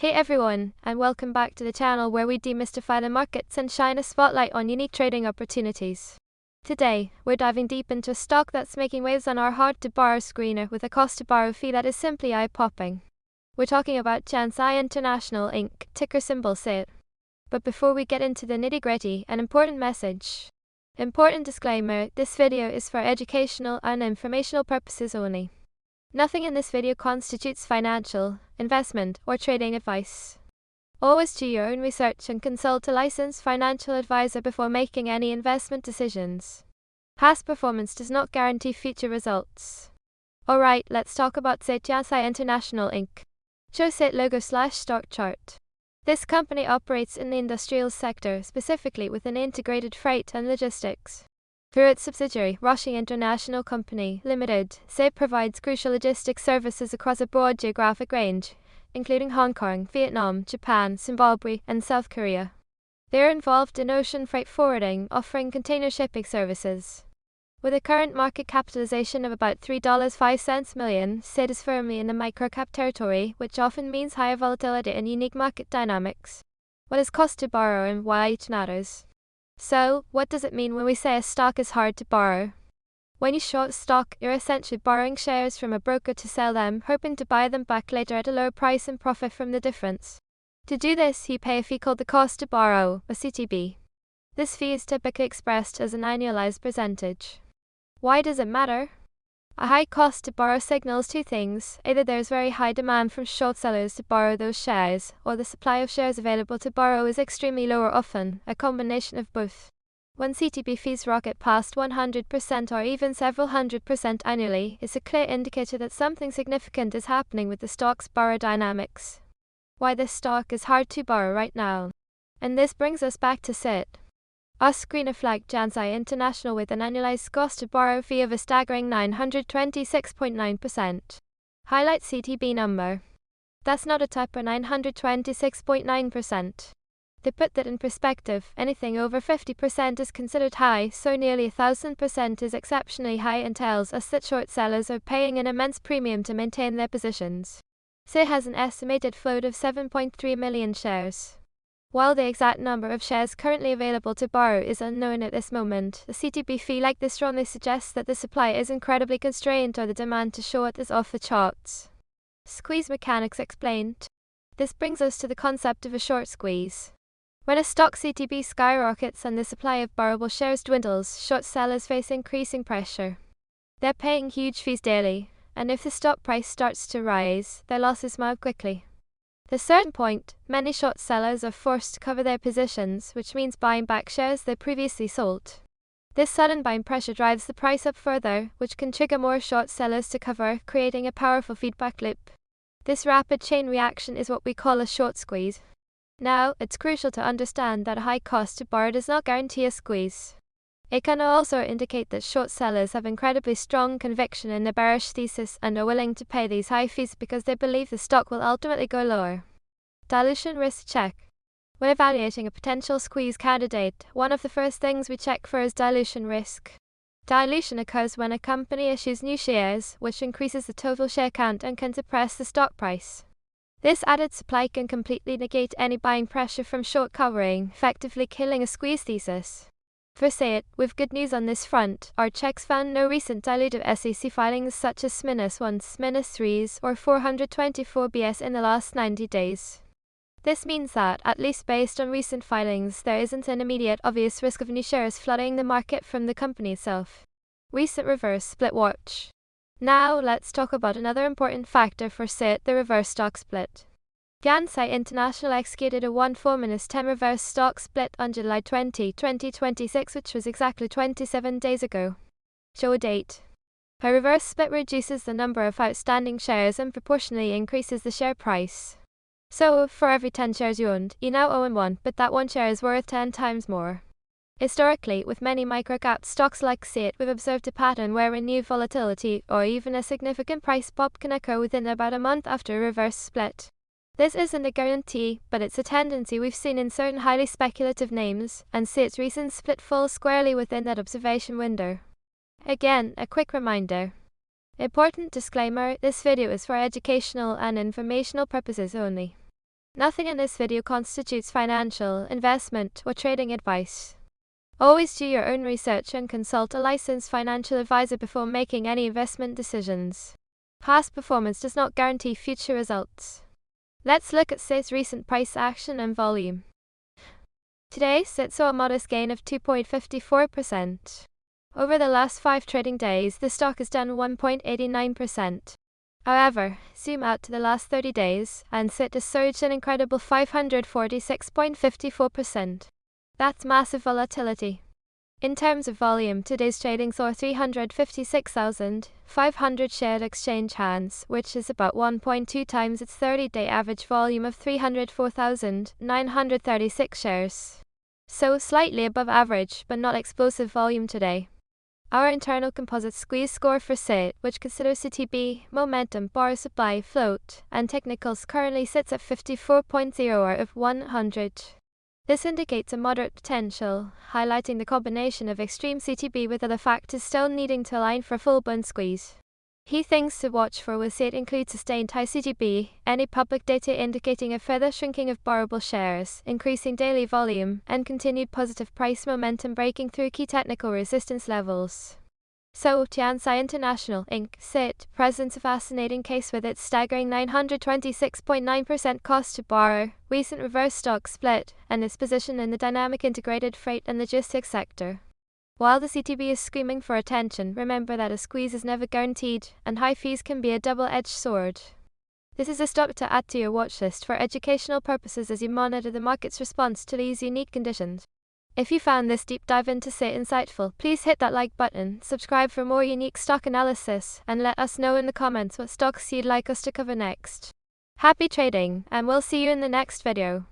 Hey everyone, and welcome back to the channel where we demystify the markets and shine a spotlight on unique trading opportunities. Today, we're diving deep into a stock that's making waves on our hard-to-borrow screener with a cost-to-borrow fee that is simply eye-popping. We're talking about CIIT International Inc., ticker symbol CIIT. But before we get into the nitty-gritty, an important message. Important disclaimer, this video is for educational and informational purposes only. Nothing in this video constitutes financial, investment, or trading advice. Always do your own research and consult a licensed financial advisor before making any investment decisions. Past performance does not guarantee future results. Alright, let's talk about CIIT International Inc. Show CIIT logo/stock chart. This company operates in the industrial sector, specifically within integrated freight and logistics. Through its subsidiary, Rushing International Company Limited, CIIT provides crucial logistics services across a broad geographic range, including Hong Kong, Vietnam, Japan, Zimbabwe, and South Korea. They are involved in ocean freight forwarding, offering container shipping services. With a current market capitalization of about $3.05 million, CIIT is firmly in the microcap territory, which often means higher volatility and unique market dynamics. What is cost to borrow and why each matters? So, what does it mean when we say a stock is hard to borrow? When you short stock, you're essentially borrowing shares from a broker to sell them, hoping to buy them back later at a lower price and profit from the difference. To do this, you pay a fee called the cost to borrow, or CTB. This fee is typically expressed as an annualized percentage. Why does it matter? A high cost to borrow signals two things: either there's very high demand from short sellers to borrow those shares, or the supply of shares available to borrow is extremely low or often a combination of both. When CTB fees rocket past 100% or even several 100% annually, it's a clear indicator that something significant is happening with the stock's borrow dynamics. Why this stock is hard to borrow right now. And this brings us back to CIIT. Our screener flagged CIIT International with an annualized cost to borrow fee of a staggering 926.9%. Highlight CTB number. That's not a typo, 926.9%. To put that in perspective, anything over 50% is considered high, so nearly 1,000% is exceptionally high and tells us that short sellers are paying an immense premium to maintain their positions. CIIT has an estimated float of 7.3 million shares. While the exact number of shares currently available to borrow is unknown at this moment, a CTB fee like this strongly suggests that the supply is incredibly constrained or the demand to short is off the charts. Squeeze mechanics explained. This brings us to the concept of a short squeeze. When a stock CTB skyrockets and the supply of borrowable shares dwindles, short sellers face increasing pressure. They're paying huge fees daily, and if the stock price starts to rise, their losses mount quickly. At a certain point, many short sellers are forced to cover their positions, which means buying back shares they previously sold. This sudden buying pressure drives the price up further, which can trigger more short sellers to cover, creating a powerful feedback loop. This rapid chain reaction is what we call a short squeeze. Now, it's crucial to understand that a high cost to borrow does not guarantee a squeeze. It can also indicate that short sellers have incredibly strong conviction in the bearish thesis and are willing to pay these high fees because they believe the stock will ultimately go lower. Dilution risk check. When evaluating a potential squeeze candidate, one of the first things we check for is dilution risk. Dilution occurs when a company issues new shares, which increases the total share count and can suppress the stock price. This added supply can completely negate any buying pressure from short covering, effectively killing a squeeze thesis. For CIIT, with good news on this front, our checks found no recent dilutive SEC filings such as -1s, -3s, or 424Bs in the last 90 days. This means that, at least based on recent filings, there isn't an immediate obvious risk of new shares flooding the market from the company itself. Recent reverse split watch. Now, let's talk about another important factor for CIIT, the reverse stock split. CIIT International executed a 1-for-10 reverse stock split on July 20, 2026, which was exactly 27 days ago. Show a date. A reverse split reduces the number of outstanding shares and proportionally increases the share price. So, for every 10 shares you owned, you now own 1, but that 1 share is worth 10 times more. Historically, with many microcap stocks like CIIT, we've observed a pattern where renewed volatility or even a significant price pop can occur within about a month after a reverse split. This isn't a guarantee, but it's a tendency we've seen in certain highly speculative names, and CIIT's recent split falls squarely within that observation window. Again, a quick reminder. Important disclaimer, this video is for educational and informational purposes only. Nothing in this video constitutes financial, investment, or trading advice. Always do your own research and consult a licensed financial advisor before making any investment decisions. Past performance does not guarantee future results. Let's look at CIIT's recent price action and volume. Today, CIIT saw a modest gain of 2.54%. Over the last 5 trading days, the stock has done 1.89%. However, zoom out to the last 30 days, and CIIT has surged an incredible 546.54%. That's massive volatility. In terms of volume, today's trading saw 356,500 shared exchange hands, which is about 1.2 times its 30-day average volume of 304,936 shares. So slightly above average, but not explosive volume today. Our internal composite squeeze score for CIIT, which considers CTB, momentum, bar supply, float, and technicals, currently sits at 54.0 out of 100. This indicates a moderate potential, highlighting the combination of extreme CTB with other factors still needing to align for a full-blown squeeze. Key things to watch for with CIIT include sustained high CTB, any public data indicating a further shrinking of borrowable shares, increasing daily volume, and continued positive price momentum breaking through key technical resistance levels. So, CIIT International, Inc., CIIT, presents a fascinating case with its staggering 926.9% cost to borrow, recent reverse stock split, and its position in the dynamic integrated freight and logistics sector. While the CTB is screaming for attention, remember that a squeeze is never guaranteed, and high fees can be a double-edged sword. This is a stock to add to your watchlist for educational purposes as you monitor the market's response to these unique conditions. If you found this deep dive into CIIT insightful, please hit that like button, subscribe for more unique stock analysis, and let us know in the comments what stocks you'd like us to cover next. Happy trading, and we'll see you in the next video.